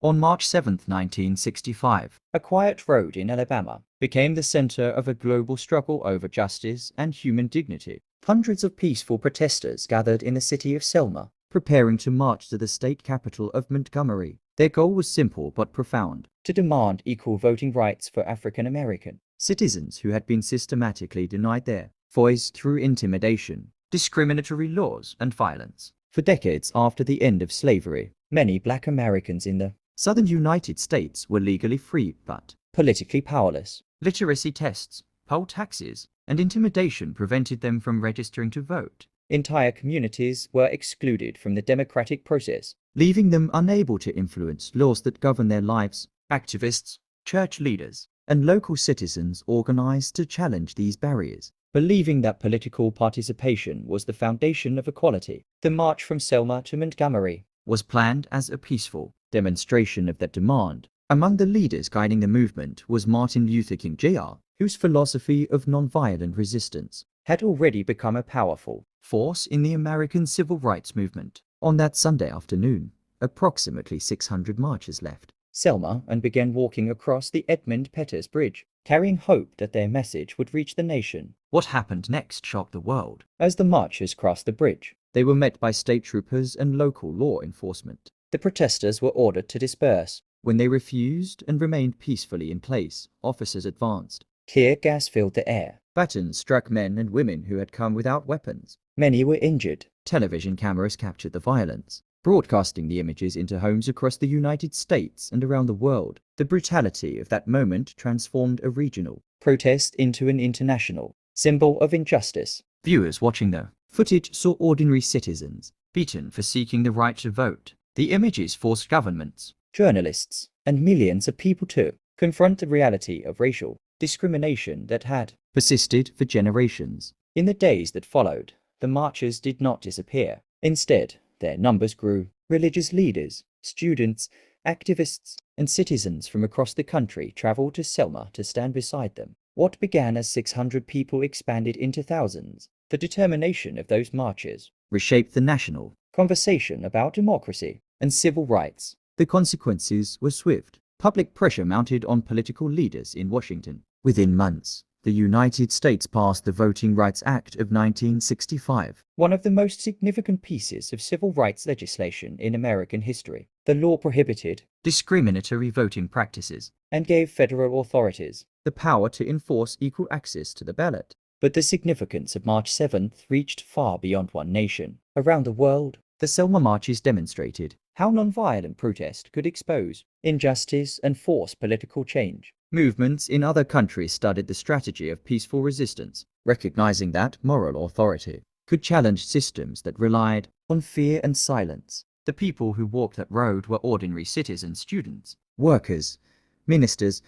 On March 7, 1965, a quiet road in Alabama became the center of a global struggle over justice and human dignity. Hundreds of peaceful protesters gathered in the city of Selma, preparing to march to the state capital of Montgomery. Their goal was simple but profound: to demand equal voting rights for African American citizens who had been systematically denied their voice through intimidation, discriminatory laws, and violence. For decades after the end of slavery, many Black Americans in the Southern United States were legally free but politically powerless. Literacy tests, poll taxes, and intimidation prevented them from registering to vote. Entire communities were excluded from the democratic process, leaving them unable to influence laws that govern their lives. Activists, church leaders, and local citizens organized to challenge these barriers, believing that political participation was the foundation of equality. The march from Selma to Montgomery was planned as a peaceful demonstration of that demand. Among the leaders guiding the movement was Martin Luther King Jr., whose philosophy of nonviolent resistance had already become a powerful force in the American civil rights movement. On that Sunday afternoon, approximately 600 marchers left Selma and began walking across the Edmund Pettus Bridge, carrying hope that their message would reach the nation. What happened next shocked the world. As the marchers crossed the bridge, they were met by state troopers and local law enforcement. The protesters were ordered to disperse. When they refused and remained peacefully in place, officers advanced. Tear gas filled the air. Batons struck men and women who had come without weapons. Many were injured. Television cameras captured the violence, broadcasting the images into homes across the United States and around the world. The brutality of that moment transformed a regional protest into an international symbol of injustice. Viewers watching the footage saw ordinary citizens beaten for seeking the right to vote. The images forced governments, journalists, and millions of people to confront the reality of racial discrimination that had persisted for generations. In the days that followed, the marchers did not disappear. Instead, their numbers grew. Religious leaders, students, activists, and citizens from across the country traveled to Selma to stand beside them. What began as 600 people expanded into thousands. The determination of those marchers reshaped the national conversation about democracy and civil rights. The consequences were swift. Public pressure mounted on political leaders in Washington. Within months, the United States passed the Voting Rights Act of 1965, one of the most significant pieces of civil rights legislation in American history. The law prohibited discriminatory voting practices and gave federal authorities the power to enforce equal access to the ballot. But the significance of March 7th reached far beyond one nation. Around the world, the Selma marches demonstrated how nonviolent protest could expose injustice and force political change. Movements in other countries studied the strategy of peaceful resistance, recognizing that moral authority could challenge systems that relied on fear and silence. The people who walked that road were ordinary citizens, students, workers, ministers,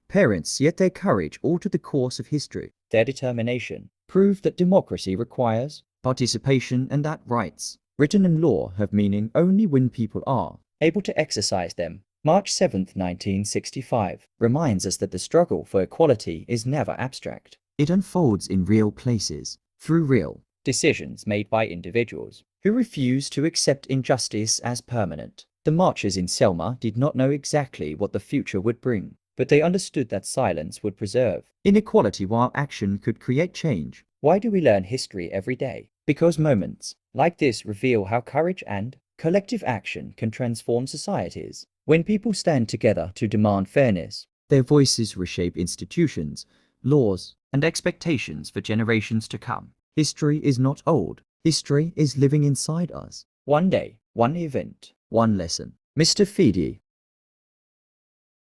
parents, yet their courage altered the course of history. Their determination proved that democracy requires participation and that rights, written in law, have meaning only when people are able to exercise them. March 7, 1965, reminds us that the struggle for equality is never abstract. It unfolds in real places, through real decisions made by individuals who refuse to accept injustice as permanent. The marchers in Selma did not know exactly what the future would bring, but they understood that silence would preserve inequality while action could create change. Why do we learn history every day? Because moments like this reveal how courage and collective action can transform societies. When people stand together to demand fairness, their voices reshape institutions, laws, and expectations for generations to come. History is not old. History is living inside us. One day, one event, one lesson. Mr. Fidi,